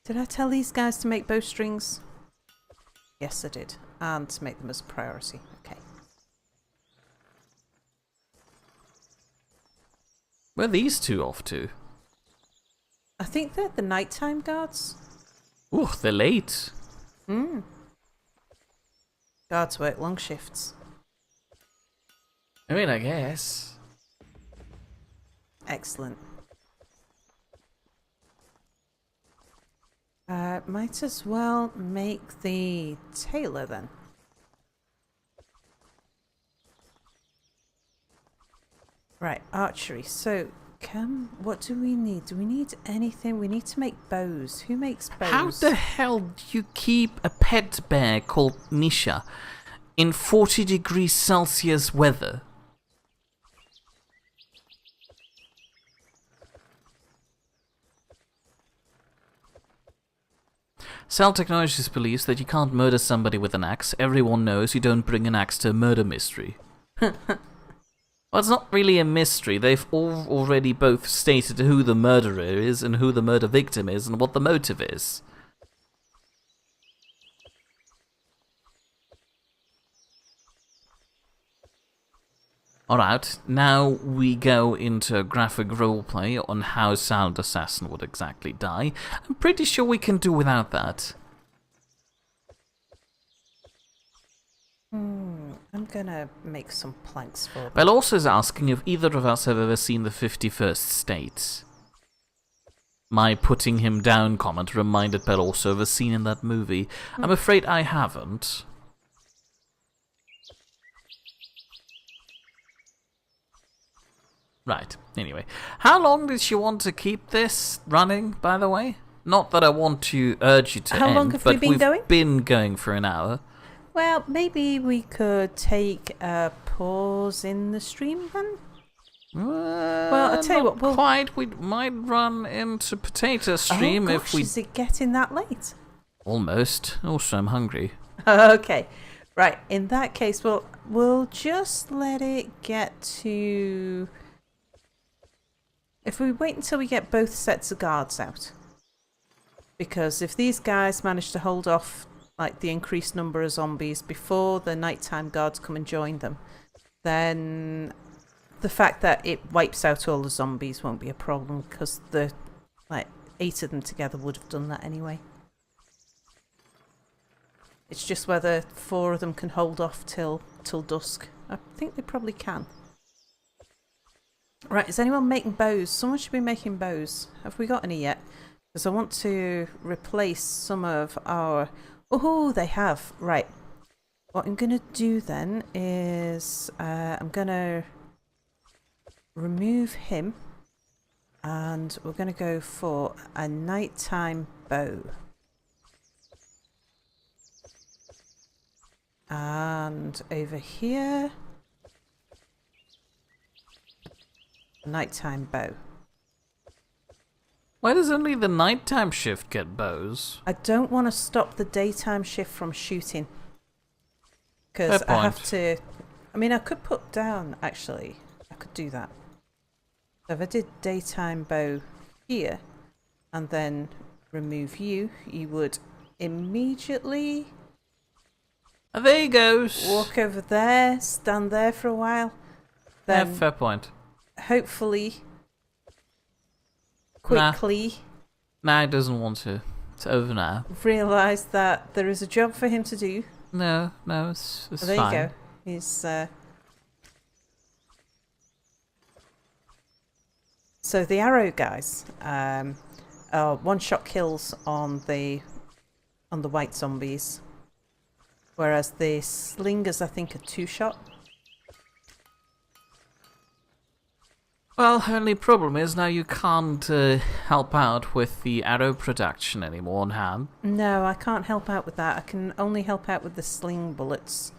B: Did I tell these guys to make bowstrings? Yes, I did. And to make them as a priority. Okay.
A: Where are these two off to?
B: I think they're the nighttime guards.
A: Ooh, they're late.
B: Hmm. Guards work long shifts.
A: I mean, I guess.
B: Excellent. Might as well make the tailor then. Right, archery. So, what do we need? Do we need anything? We need to make bows. Who makes bows?
A: How the hell do you keep a pet bear called Nisha in 40 degrees Celsius weather? Cell Technologies believes that you can't murder somebody with an axe. Everyone knows you don't bring an axe to a murder mystery. Well, it's not really a mystery. They've all already both stated who the murderer is and who the murder victim is and what the motive is. Alright, now we go into a graphic roleplay on how Silent Assassin would exactly die. I'm pretty sure we can do without that.
B: I'm gonna make some planks for them.
A: Bell also is asking if either of us have ever seen the 51st State. My putting him down comment reminded Bell also of a scene in that movie. I'm afraid I haven't. Right, anyway. How long did you want to keep this running, by the way? Not that I want to urge you to
B: How
A: end,
B: long have
A: but
B: we been
A: we've
B: going?
A: been going for an hour.
B: Well, maybe we could take a pause in the stream then?
A: Well,
B: I'll tell you what, we'll...
A: quite. We might run into Potato Stream
B: oh,
A: if
B: gosh,
A: we...
B: is it getting that late?
A: Almost. Also, I'm hungry.
B: Okay. Right, in that case, we'll just let it get to... If we wait until we get both sets of guards out. Because if these guys manage to hold off like the increased number of zombies before the nighttime guards come and join them, then the fact that it wipes out all the zombies won't be a problem, because the 8 of them together would have done that anyway. It's just whether 4 of them can hold off till dusk. I think they probably can. Right, is anyone making bows? Someone should be making bows. Have we got any yet? Because I want to replace some of our... Oh, they have. Right. What I'm going to do then is I'm going to remove him, and we're going to go for a nighttime bow. And over here, nighttime bow.
A: Why does only the nighttime shift get bows?
B: I don't want to stop the daytime shift from shooting. Because I have to... I mean, I could put down, actually. I could do that. So if I did daytime bow here, and then remove you, you would immediately...
A: There he goes.
B: Walk over there, stand there for a while. Then
A: fair point.
B: Hopefully, quickly...
A: Nah, he doesn't want to. It's over now.
B: Realise that there is a job for him to do.
A: No, it's fine.
B: There you go. He's... So the arrow guys are one-shot kills on the white zombies, whereas the slingers, I think, are 2-shot.
A: Well, only problem is now you can't help out with the arrow production anymore on hand.
B: No, I can't help out with that. I can only help out with the sling bullets.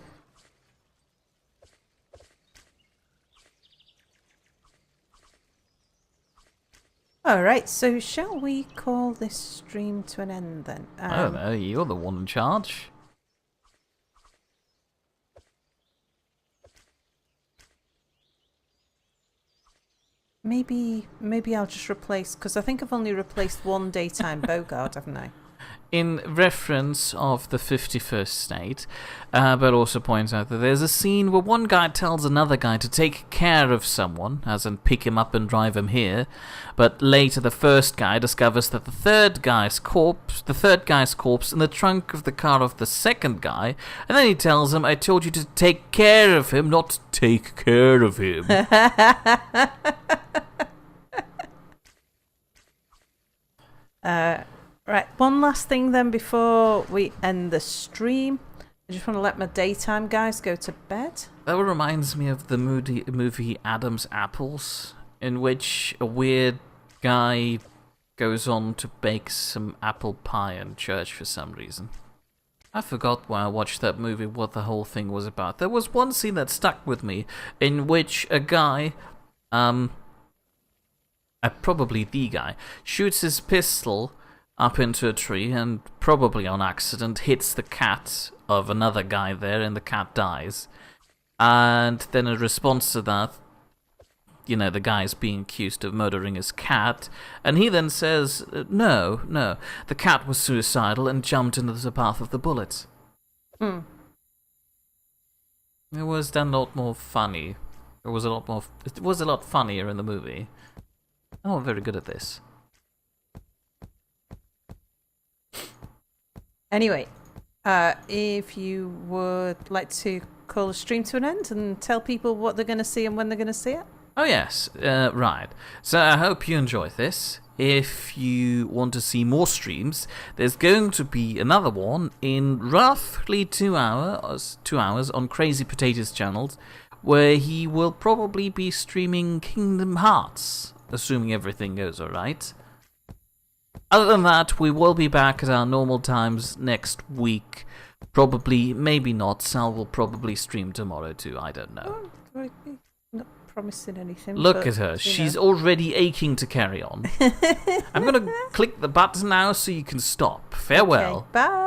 B: Alright, so shall we call this stream to an end then?
A: I don't know, you're the one in charge.
B: Maybe I'll just replace, because I think I've only replaced one daytime bowguard, haven't I?
A: In reference of the 51st state, but also points out that there's a scene where one guy tells another guy to take care of someone, as in pick him up and drive him here, but later the first guy discovers that the third guy's corpse in the trunk of the car of the second guy, and then he tells him, I told you to take care of him, not take care of him.
B: Right, one last thing then before we end the stream. I just want to let my daytime guys go to bed.
A: That reminds me of the movie Adam's Apples, in which a weird guy goes on to bake some apple pie in church for some reason. I forgot when I watched that movie what the whole thing was about. There was one scene that stuck with me in which a guy, probably the guy, shoots his pistol up into a tree and, probably on accident, hits the cat of another guy there, and the cat dies. And then in response to that, the guy's being accused of murdering his cat, and he then says, no, the cat was suicidal and jumped into the path of the bullets. It was then a lot more funny. It was a lot funnier in the movie. Oh, I'm very good at this.
B: Anyway, if you would like to call the stream to an end and tell people what they're going to see and when they're going to see it.
A: Oh yes, right. So I hope you enjoyed this. If you want to see more streams, there's going to be another one in roughly 2 hours on Crazy Potatoes channels, where he will probably be streaming Kingdom Hearts, assuming everything goes alright. Other than that, we will be back at our normal times next week. Probably, maybe not. Sal will probably stream tomorrow too. I don't know.
B: Oh, not promising anything.
A: Look at her. She's already aching to carry on. I'm going to click the button now so you can stop. Farewell.
B: Okay, bye.